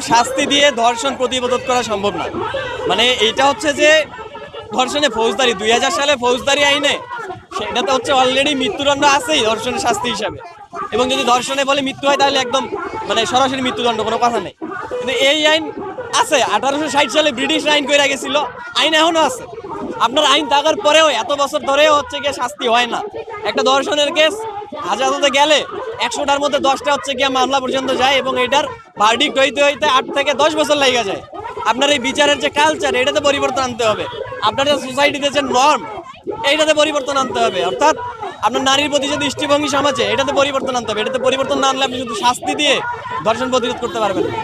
শাস্তি দিয়ে ধর্ষণ প্রতিরোধ করা সম্ভব না। মানে এইটা হচ্ছে যে ধর্ষণে ফৌজদারি 2000 সালে ফৌজদারি আইনে সেটাতে হচ্ছে অলরেডি মৃত্যুদণ্ড আছেই ধর্ষণের শাস্তি হিসাবে, এবং যদি ধর্ষণে বলে মৃত্যু হয় তাহলে একদম মানে সরাসরি মৃত্যুদণ্ড, কোনো কথা নেই। কিন্তু এই আইন আছে 1860 সালে ব্রিটিশ আইন করে গেছিল, আইন এখনো আছে। আপনার আইন থাকার পরেও এত বছর ধরেও হচ্ছে গিয়ে শাস্তি হয় না। একটা ধর্ষণের কেস আদালতে গেলে 100টার মধ্যে 10টা হচ্ছে গিয়ে মামলা পর্যন্ত যায়, এবং এটার ভার্ডিক্ট হইতে হইতে 8 থেকে 10 বছর লেগে যায়। আপনার এই বিচারের যে কালচার, এটাতে পরিবর্তন আনতে হবে। আপনার যে সোসাইটিতে যে নর্ম, এইটাতে পরিবর্তন আনতে হবে। অর্থাৎ আপনার নারীর প্রতি যে দৃষ্টিভঙ্গি সমাজে, এটাতে পরিবর্তন আনতে হবে। এটাতে পরিবর্তন না আনলে আপনি শুধু শাস্তি দিয়ে ধর্ষণ প্রতিরোধ করতে পারবেন না।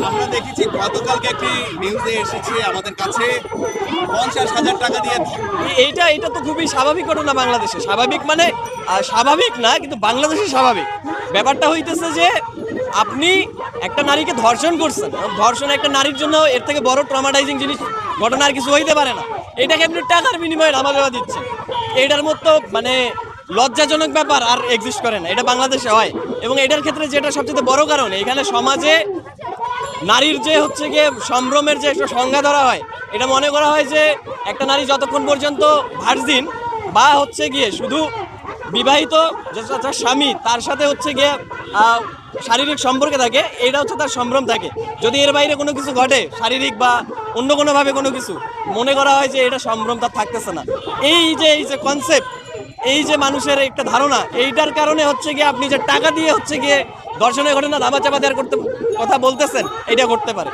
আমরা দেখেছি গতকালকে একটি নিউজে এসেছে আমাদের কাছে 50,000 টাকা দিয়ে এইটা তো খুবই স্বাভাবিক ঘটনা বাংলাদেশে। স্বাভাবিক মানে স্বাভাবিক না, কিন্তু বাংলাদেশে স্বাভাবিক। ব্যাপারটা হইতেছে যে আপনি একটা নারীকে ধর্ষণ করছেন, ধর্ষণ একটা নারীর জন্য এর থেকে বড় ট্রমাটাইজিং জিনিস ঘটনা আর কিছু হইতে পারে না। এটাকে আপনি টাকার বিনিময়ে ধামাচাপা দিচ্ছেন। এইটার মতো মানে লজ্জাজনক ব্যাপার আর এক্সিস্ট করে না, এটা বাংলাদেশে হয়। এবং এটার ক্ষেত্রে যেটা সবচেয়ে বড় কারণ, এখানে সমাজে নারীর যে হচ্ছে গিয়ে সম্ভ্রমের যে একটা সংজ্ঞা ধরা হয়, এটা মনে করা হয় যে একটা নারী যতক্ষণ পর্যন্ত ভার্জিন বা হচ্ছে গিয়ে শুধু বিবাহিত যার স্বামী তার সাথে হচ্ছে গিয়ে শারীরিক সম্পর্কে থাকে, এটা হচ্ছে তার সম্ভ্রম থাকে। যদি এর বাইরে কোনো কিছু ঘটে শারীরিক বা অন্য কোনোভাবে কোনো কিছু, মনে করা হয় যে এটা সম্ভ্রম তার থাকতেছে না। এই যে কনসেপ্ট, এই যে মানুষের একটা ধারণা, এইটার কারণে হচ্ছে গিয়ে আপনি যে টাকা দিয়ে হচ্ছে গিয়ে ধর্ষণের ঘটনা ধামাচাপা দেওয়ার কথা বলতেছেন, এটা করতে পারে।